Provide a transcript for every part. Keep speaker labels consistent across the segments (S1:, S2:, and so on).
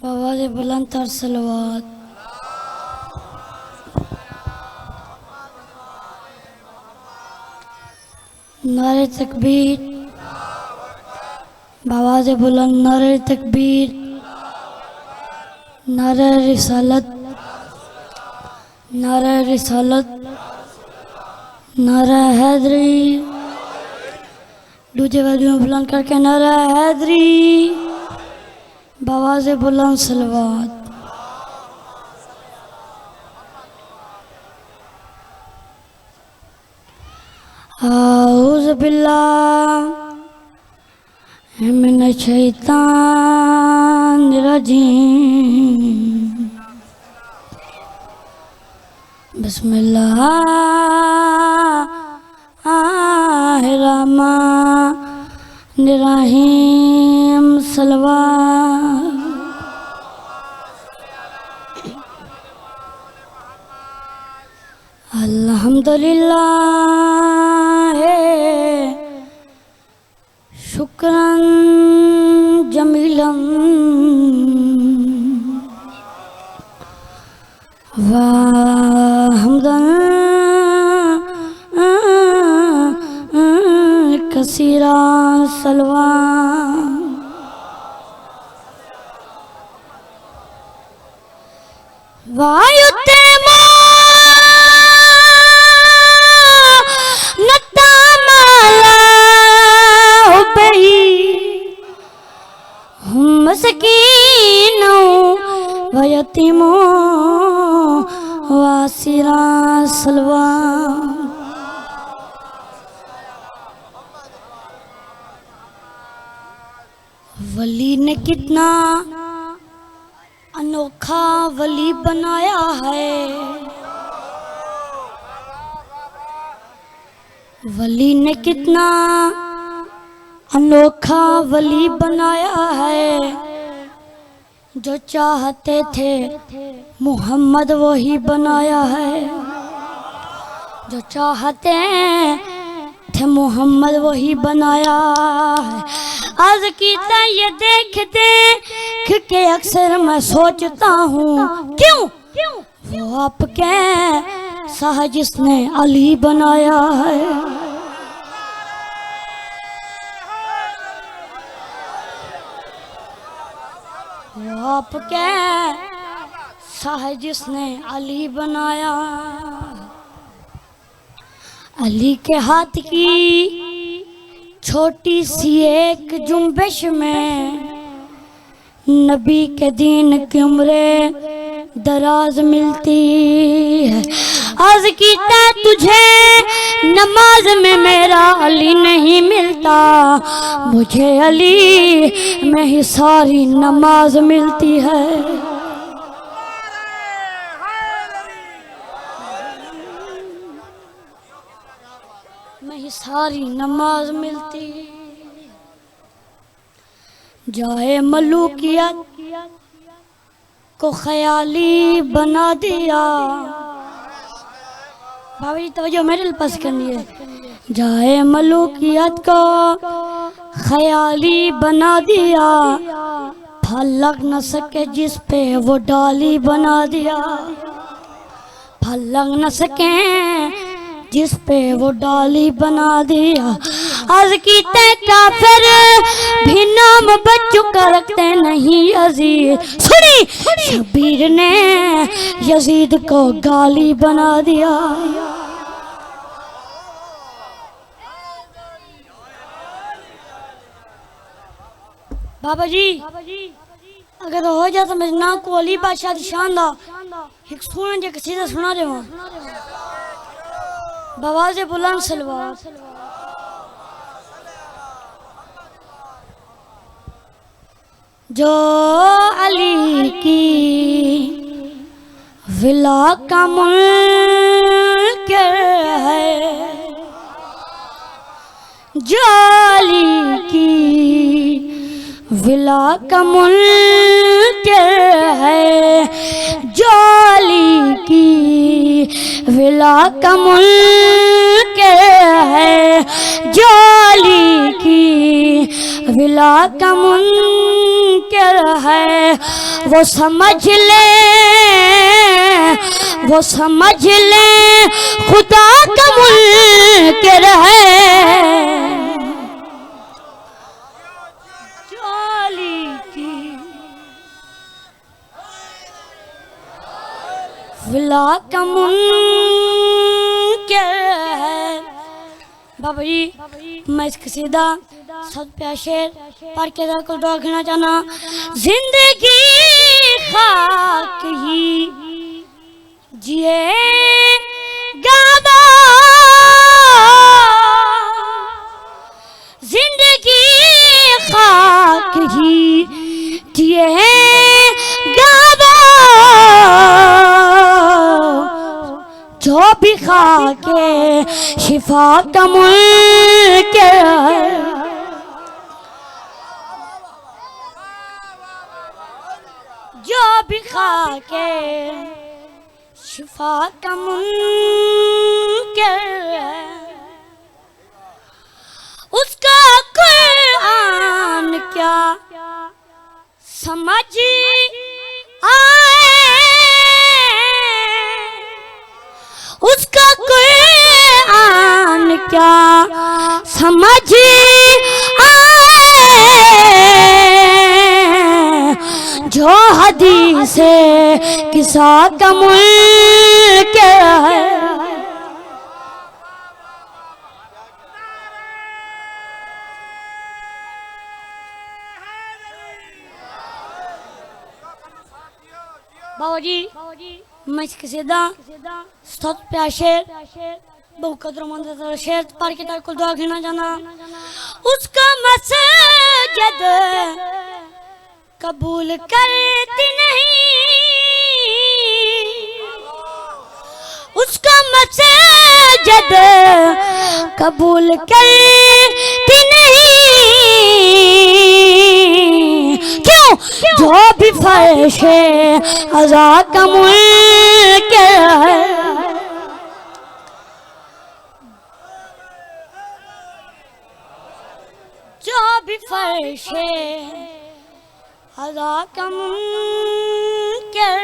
S1: आवाज़ बुलंद तर सलवात। नारे तकबीर, आवाज़ बुलंद नारे तकबीर, नारे रिसालत, नारे रिसालत, नारा हैदरी। दूजे वाली बुलंद करके नारा हैदरी, आवाज़ बुलंद सलवात। आऊज़ु बिल्लाहि मिनश शैतानिर रजीम। बिस्मिल्लाहिर रहमानिर रहीम। सलवात। अल्हम्दुलिल्लाह शुक्रन जमीलन व हम्दन कसीरा। सलवात। वायुते मसकीनो वयतीमो वासिरा। सलवात। वली ने कितना अनोखा वली बनाया है। वली ने कितना अनोखा वली बनाया है। जो चाहते थे मोहम्मद वही बनाया है। जो चाहते थे मोहम्मद वही बनाया है। आज की ये देखते कि अक्सर मैं सोचता हूँ क्यों वो आपके साह जिसने अली बनाया है। वो आपके साह जिसने अली बनाया। अली के हाथ की छोटी सी एक जुम्बिश में नबी के दीन की उम्रे दराज मिलती है। आज की तुझे नमाज में मेरा अली नहीं मिलता, मुझे अली में ही सारी नमाज मिलती है। में ही सारी नमाज मिलती। जाए मलूकियत को ख्याली बना दिया। बाबा जी तवज्जो मेरे पास करनी है। जाए मलूकियत को ख्याली बना दिया। फल लग न सके जिस पे वो डाली बना दिया। फल लग न सके जिस पे वो डाली बना दिया। आज की काफिर भी नाम बच्चों का रखते नहीं यजीद। सुनी शबीर ने यजीद को गाली बना दिया। बाबा जी अगर हो जाए तो मैं ना को अली बादशाह दी शान दा एक सुन जे कसीदा सुना देवा। आवाज़ बुलंद सलवात। जो अली की विला का मुनकर है। जो अली की विला का मुनकर है। जो अली की विला का मुनकर है। जो अली की विला का मुनकर है वो समझ ले, वो समझ ले खुदा का मुनकर है। जाली की विला का मुनकर है। बाबा जी मैं इस कसीदा सब प्यार शेर पढ़ के को दुआ करना चाहना। जिंदगी खाक ही जिए गावा, जिंदगी खाक ही जिए गावा, जो भी खा के शिफा का मुल्क है। जो भी खा के शिफा का मुल्क है, उसका कुरान क्या समझ आए, उसका कुरान क्या समझ आए, जो हदीस किसा का मुल्क है। बाबा जी मैं इस कसीदा सत प्यार शेर बहु कदर शेर पढ़ के तार को दुआ करना चाहना। उसका मसजिद कबूल करती नहीं, उसका मसजिद कबूल करती नहीं। क्यों? जो भी फर्श अज़ा का मुल्क है, जो भी फर्श अज़ा का मुल्क है।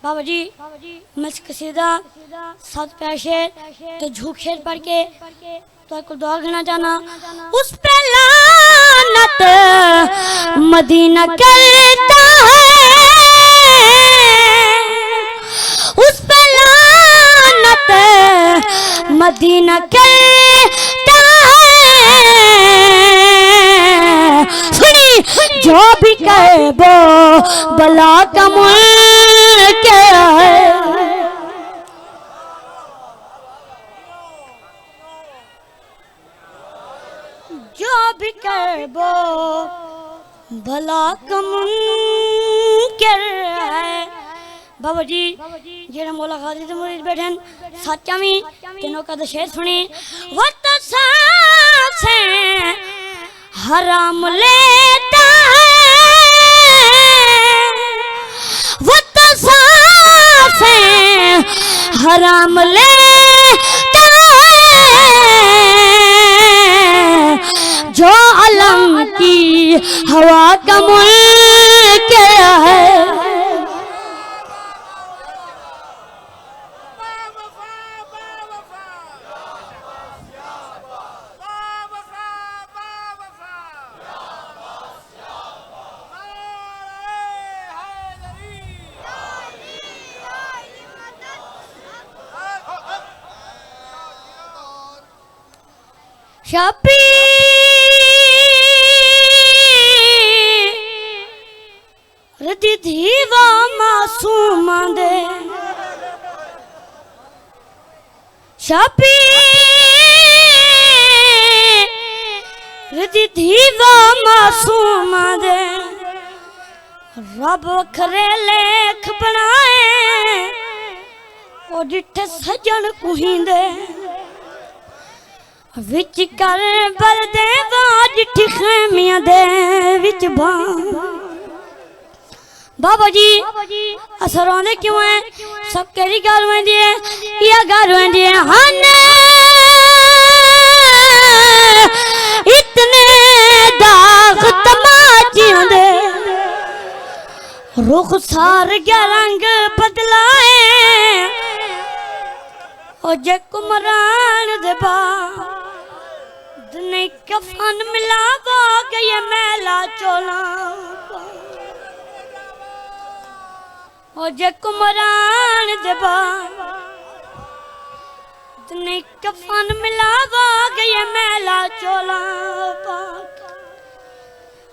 S1: बाबा जी मैं कसीदा सात प्यार शेर तो झूठ शेर पढ़ के तो आपको दुआ करना चाहना। उस पे लानत मदीना करता है, उस पे लानत मदीना करता है। सुनी जो भी कहे वो बला का मुल्क है। जो भी कहे वो भला का मुनकर है। बाबा जी जेड़ा मौला गाजी ते मुरीद बैठन सच्चा मी तीनों का शेर सुनी। वक्त से हराम लेता है, वक्त से हराम लेता है, जो अलम की हवा का मुल्क है। शबीर दीवा मासूम दे, शबीर दीवा मासूम दे। रब खरे लेख बनाए और डिठे सजन कुहिंदे, विच कर बर दे बाज ठिखमिया दे विच बा। बाबा जी असर आने क्यों है? सब केरी गाल में दिए या गाल में दिए हन इतने दाग तमाचियों दे रुख सार गया रंग बदलाए ओ जे कुमरान दे बाद नहीं कफन मिलावा गए मैला चोला ओ जे कुमरान दे बाद नहीं कफन मिलावा गए मैला चोला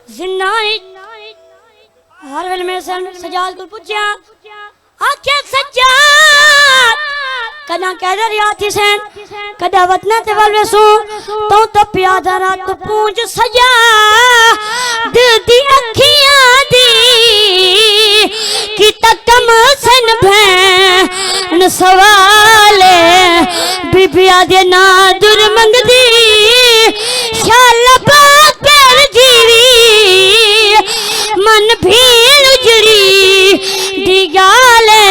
S1: जिन्नानी हर वेले मेरे सजाद को पूछया आख्या सजाद कदा कैदर याती सैन कदा वतना ते वलवे सू तो प्यादा रात पूंछ सजा दिल दी अखियां दी की तकम सन भैन सवाले बीबिया दे ना दुर मंगदी शाला पाकर जीवी मन भील उजड़ी दी गाले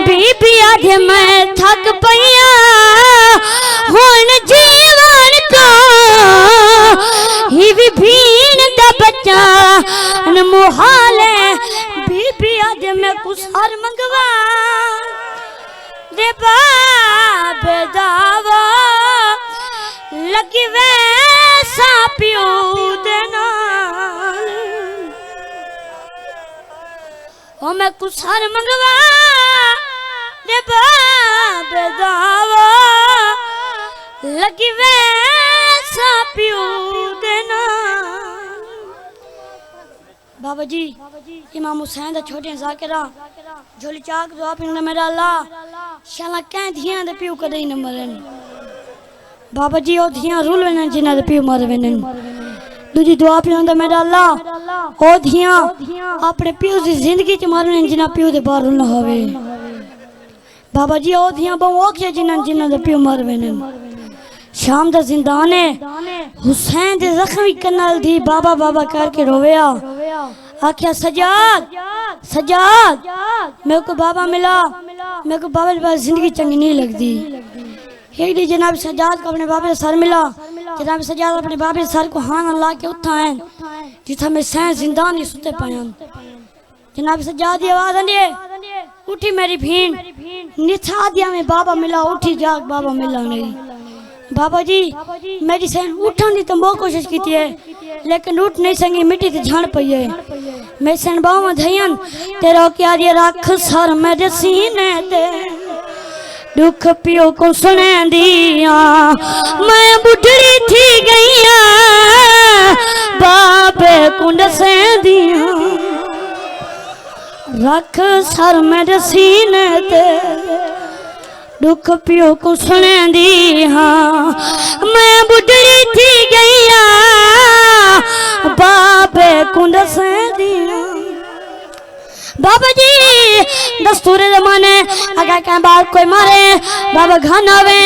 S1: बीबिया दे मैं थक पईया हुन जीवन तो ही भी भीन दा बच्चा न मुहाले बीबिया दे मैं कुछ हर मंगवा दे बाबे दावा लगी वैसा पियो दे नाल ओ मैं कुछ हर मंगवा दे बाबे दावा लगी वैसा पियो दे नाल बाबा जी इमाम हुसैन दा छोटे जाकिरा झोली चाक दुआ पिंदा मेरा अल्लाह शाला कह धियां दे पियो कदे न मरन बाबा जी ओ धियां रुल वेन जिन्ना दे पियो मर वेन दूजी दुआ पिंदा मेरा अल्लाह ओ धियां अपने पियो दी जिंदगी च मर वेन जिन्ना पियो दे बाहर न होवे बाबा जी ओ धियां बहु औखे जिन्ना दे पियो मर वेन शाम दा जिंदान है हुसैन दे जख्मी कनाल दी बाबा बाबा करके रोवेया आख्या सजाद सजाद मेरे को बाबा मिला मेरे को बाबा के पास जिंदगी चंगी नहीं लगती एक दिन जनाब सजाद को अपने बाबे सर मिला जनाब सजाद अपने बाबे सर को हाथ ला के उठाए जिथा में सैन जिंदा नहीं सुते पाया जनाब सजाद की आवाज आनी उठी मेरी भीन निथा दिया में बाबा मिला उठी जाग बाबा मिला नहीं बाबा जी मेरी सैन उठने तो बहुत कोशिश की है लेकिन उठ नहीं सकी मिट्टी ते झाड़ पई है मैं सैन बाव धयन तेरा क्या दिया रख सर मेरे सीने ते दुख पियो को सुने दिया मैं बुढ़ी थी गईया बाबे कुंड से दिया रख सर मेरे सीने ते दुख पियो को सुने दी हाँ मैं बुढ़ी थी गईया बाबे कुंड से दिया बाबा जी दस्तूर जमाने अगर कहीं बात कोई मारे बाबा घन आवे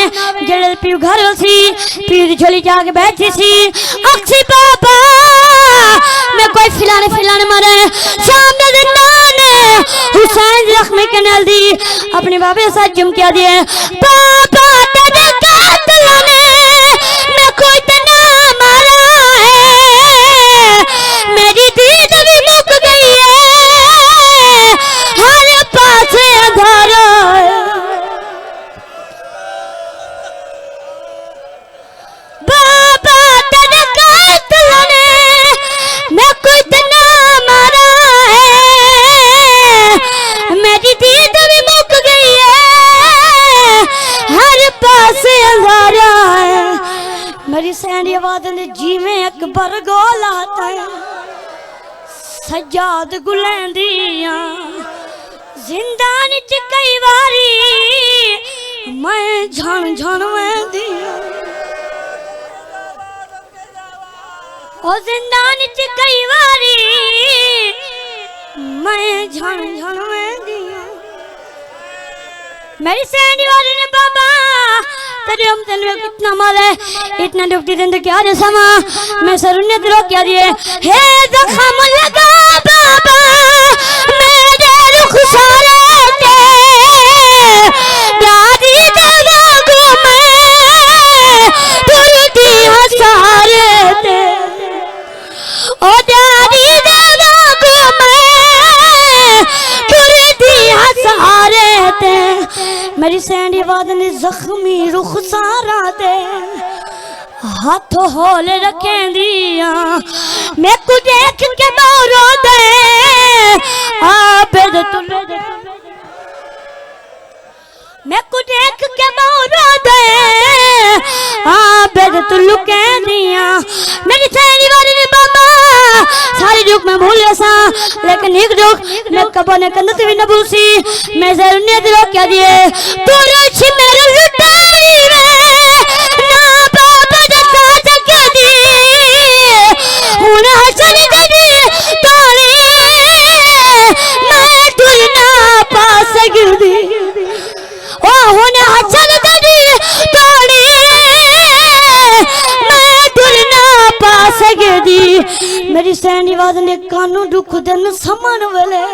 S1: जड़े पियो घर सी पियो दी झोली जाके बैठी सी अक्सी बाबा मैं कोई फिलाने मारे शाम दे जिंदाने हुसैन जख्मी के नाल दी अपने बाबे के साथ जुम किया दिए बाबा तेरे कातलों ने मैं कोई तना मारा है मेरी दीद भी मुक गई है हर पास अंधारा है बाबा तेरे कातलों ने मैं कोई तना मारा है मेरी दीद भी मुक गई है हर पास अंधारा है मेरी सैनी आवाज ने जीवे अकबर गोला है सजाद गुलेंदिया जिंदान च कई बारी मैं झण वेंदिया ओ जिंदान च कई बारी मैं झण वेंदिया मेरी सैनी वाली ने बाबा तेरे हम तेन में कितना मारे इतना डुबती दिन तो क्या रे समा मैं सरुन्ने दिलो क्या दिए हे जख्म लगा बाबा मेरे रुख सारे ते दादी दरगाह को मैं तुरती हंसा मेरी सैंडी वाद ने जख्मी रुख सारा दे हाथ होल रखे दिया मैं को देख के मोरो दे आबेद तुले मैं को देख के मोरो दे आबेद तुलु के दिया मेरी सैनी वाली ने बाबा सारी दुख में भूल सा लेकिन एक दुख मैं कबो ने कंदत भी न भूसी मैं जरूर दिलो क्या दिए तू रुचि मेरे लुटाई वे ना बाबा दे साथ क्या दी हुन हसन दे तोड़ी मैं तुल ना पा सकदी ओ हुन हसन दे तोड़ी मैं तुल ना पा सकदी मेरी सैनी वाद ने कानू दुख दिन समन वेले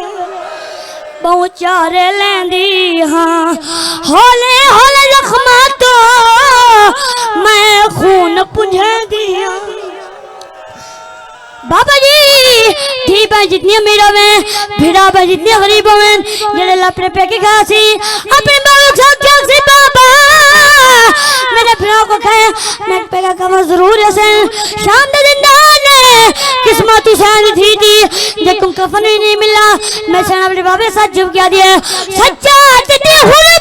S1: बहु चारे लेंदी हाँ होले होले जख्मा तो मैं खून पुंझे दिया बाबा जी ठीक है जितनी अमीर होवें भिड़ा है जितनी गरीब होवें जेड़े अपने पैके खासी अपने बालों के से बाबा मेरे फिराओ को खाए मैं पैका कमा जरूर है शाम दे दिन ने किस्मत हुसैन थी देखो कफन भी नहीं मिला मैं सेना अपने बाबे साथ जुब किया दिया सच्चा तेरे हुए